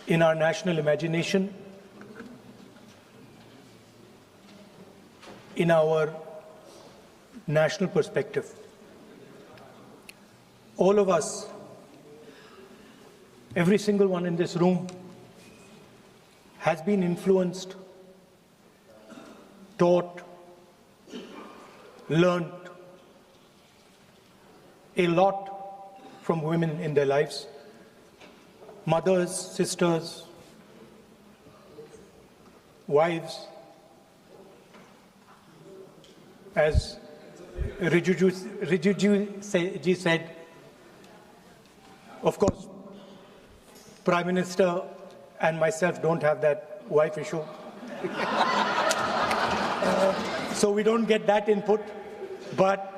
in our national imagination, in our national perspective. All of us, every single one in this room, has been influenced, taught, learned a lot from women in their lives. Mothers, sisters, wives. As Rijuji said, of course, Prime Minister and myself don't have that wife issue. So we don't get that input, but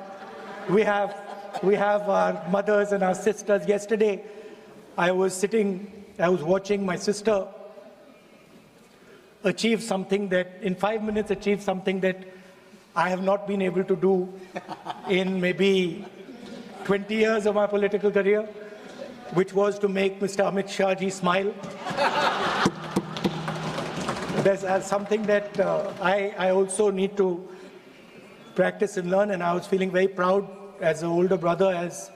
we have our mothers and our sisters. Yesterday, I was watching my sister achieve something that, in 5 minutes, achieve something that I have not been able to do in maybe 20 years of my political career, which was to make Mr. Amit Shah ji smile. There's something that I also need to practice and learn, and I was feeling very proud as an older brother as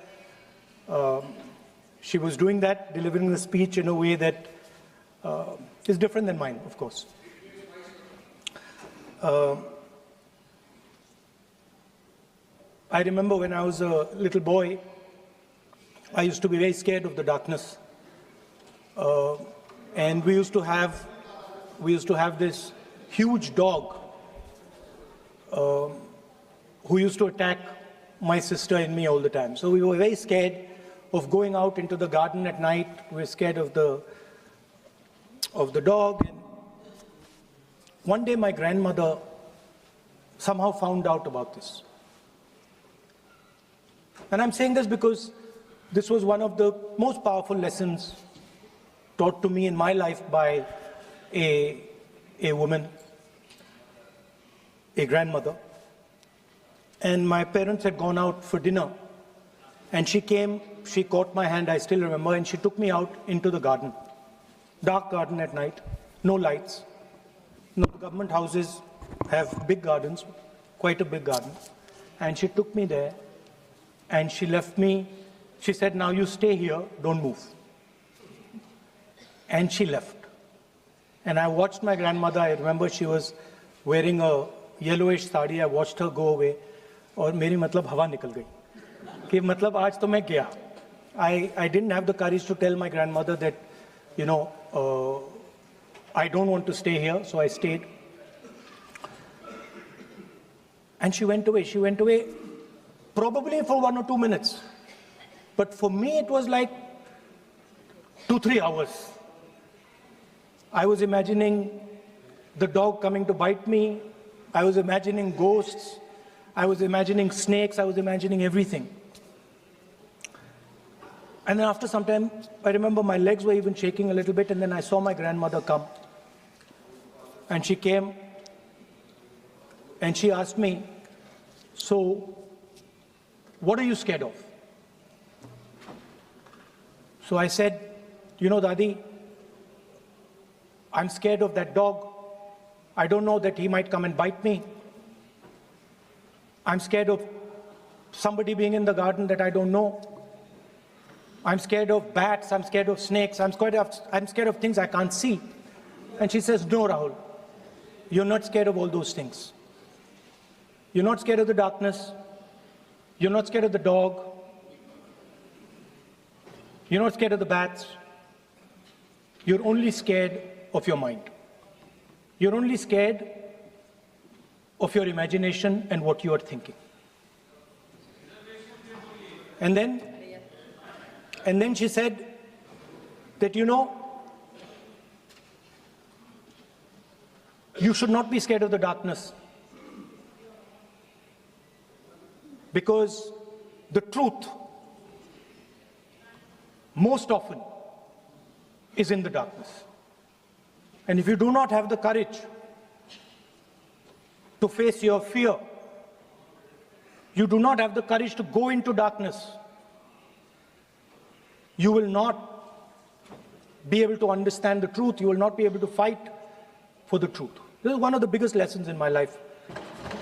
she was doing that, delivering the speech in a way that is different than mine, of course. I remember when I was a little boy, I used to be very scared of the darkness. And we used to have this huge dog who used to attack my sister and me all the time. So we were very scared of going out into the garden at night. We were scared of the dog. And one day my grandmother somehow found out about this. And I'm saying this because this was one of the most powerful lessons taught to me in my life by a woman, a grandmother. And my parents had gone out for dinner. And she came, she caught my hand, I still remember, and she took me out into the garden. Dark garden at night, no lights. No, government houses have big gardens, quite a big garden. And she took me there, and she left me. She said, now you stay here, don't move. And she left. And I watched my grandmother. I remember she was wearing a yellowish sari. I watched her go away. और मेरी मतलब हवा निकल गई कि मतलब आज तो मैं गया. I didn't have the courage to tell my grandmother that, you know, I don't want to stay here, so I stayed. And she went away. She went away probably for 1 or 2 minutes. But for me, it was like 2-3 hours. I was imagining the dog coming to bite me. I was imagining ghosts. I was imagining snakes. I was imagining everything. And then after some time, I remember my legs were even shaking a little bit, and then I saw my grandmother come. And she came, and she asked me, so, what are you scared of? So I said, you know, Dadi, I'm scared of that dog. I don't know that he might come and bite me. I'm scared of somebody being in the garden that I don't know. I'm scared of bats. I'm scared of snakes. I'm scared of things I can't see. And she says, no, Rahul, you're not scared of all those things. You're not scared of the darkness. You're not scared of the dog. You're not scared of the bats. You're only scared of your mind. You're only scared of your imagination and what you are thinking. And then she said that, you know, you should not be scared of the darkness, because the truth most often is in the darkness. And if you do not have the courage to face your fear, you do not have the courage to go into darkness, you will not be able to understand the truth. You will not be able to fight for the truth. This is one of the biggest lessons in my life.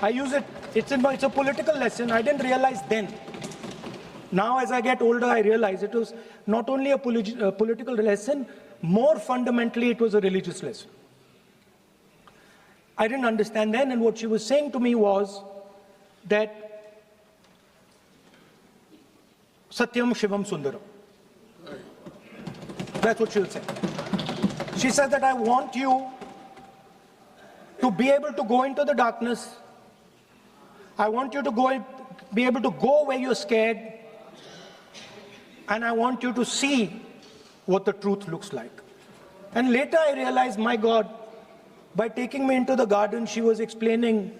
I use it, it's a political lesson. I didn't realize then. Now as I get older, I realize it was not only a political lesson, more fundamentally it was a religious lesson. I didn't understand then, and what she was saying to me was that Satyam Shivam Sundaram. That's what she'll say. She says that I want you to be able to go into the darkness. I want you to be able to go where you're scared. And I want you to see what the truth looks like. And later I realized, my God, by taking me into the garden, she was explaining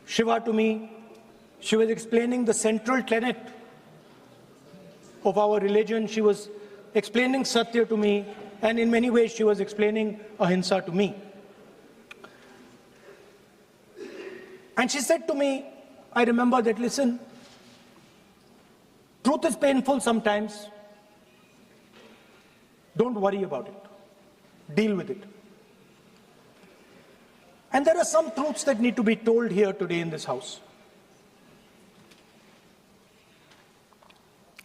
Shiva to me. She was explaining the central tenet of our religion. She was explaining Satya to me. And in many ways, she was explaining Ahimsa to me. And she said to me, I remember that, listen, truth is painful sometimes. Don't worry about it. Deal with it. And there are some truths that need to be told here today in this house.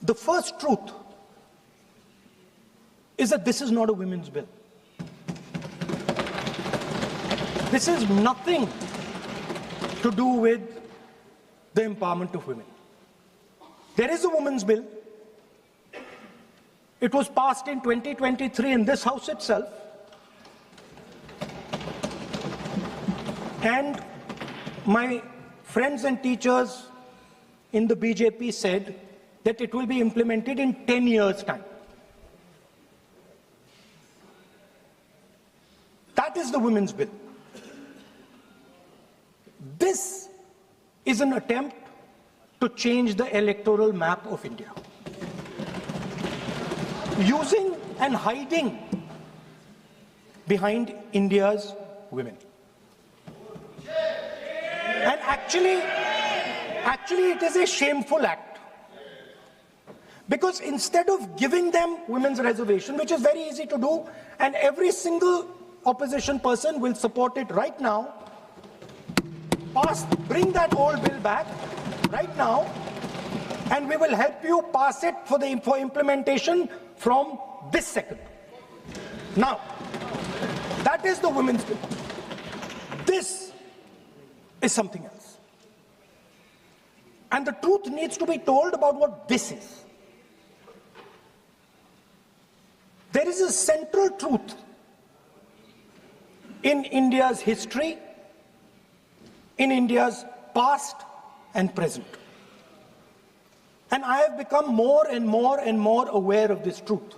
The first truth is that this is not a women's bill. This is nothing to do with the empowerment of women. There is a women's bill. It was passed in 2023 in this house itself. And my friends and teachers in the BJP said that it will be implemented in 10 years' time. That is the women's bill. This is an attempt to change the electoral map of India. Using and hiding behind India's women. And actually it is a shameful act. Because instead of giving them women's reservation, which is very easy to do, and every single opposition person will support it right now, bring that old bill back right now, and we will help you pass it for implementation from this second. Now, that is the women's bill. This is something else. And the truth needs to be told about what this is. There is a central truth in India's history, in India's past and present. And I have become more and more and more aware of this truth.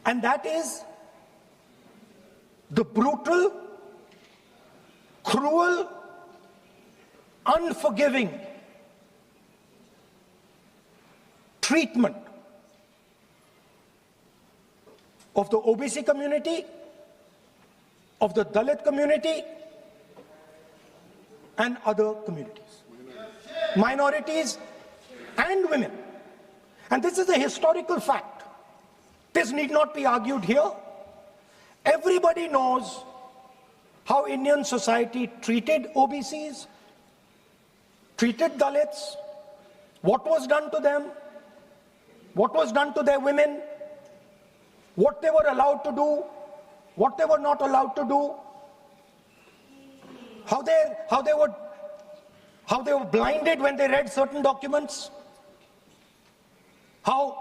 And that is the brutal, cruel, unforgiving treatment of the OBC community, of the Dalit community, and other communities, minorities and women. And this is a historical fact. This need not be argued here. Everybody knows how Indian society treated OBCs, treated Dalits, what was done to them, what was done to their women, what they were allowed to do, what they were not allowed to do, how they were blinded when they read certain documents, how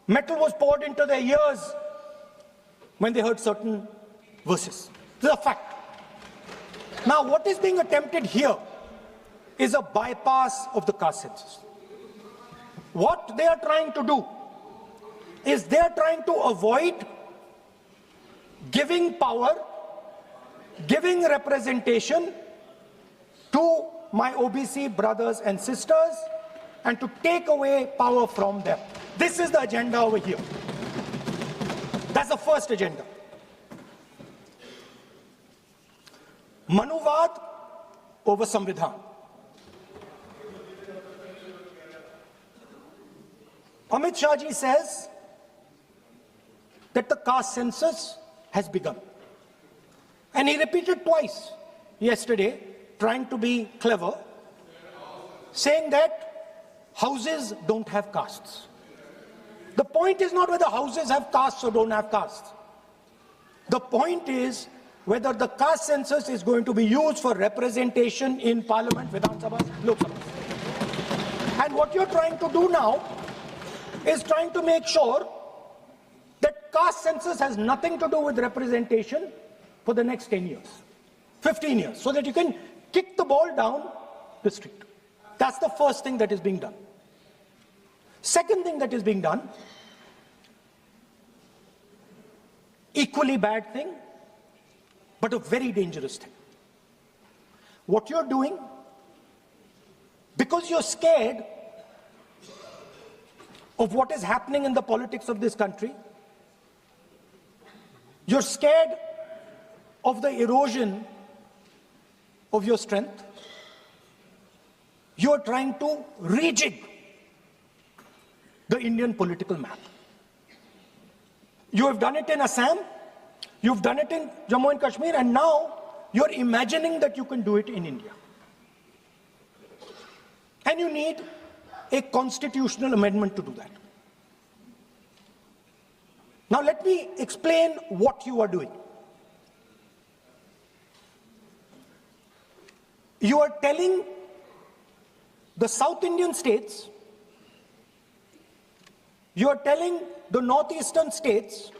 metal was poured into their ears when they heard certain verses. This is a fact. Now, what is being attempted here is a bypass of the caste census. What they are trying to do is they are trying to avoid giving power, giving representation to my OBC brothers and sisters, and to take away power from them. This is the agenda over here. That's the first agenda. Manuvad over Samvidhan. Amit Shah ji says that the caste census has begun. And he repeated twice yesterday, trying to be clever, saying that houses don't have castes. The point is not whether houses have castes or don't have castes. The point is whether the caste census is going to be used for representation in Parliament, Vidhan Sabha, Lok Sabha. And what you're trying to do now is trying to make sure that caste census has nothing to do with representation for the next 10 years, 15 years, so that you can kick the ball down the street. That's the first thing that is being done. Second thing that is being done, equally bad thing, but a very dangerous thing. What you're doing, because you're scared of what is happening in the politics of this country, you're scared of the erosion of your strength, you're trying to rejig the Indian political map. You have done it in Assam, you've done it in Jammu and Kashmir, and now you're imagining that you can do it in India. And you need a constitutional amendment to do that. Now let me explain what you are doing. You are telling the South Indian states, you are telling the northeastern states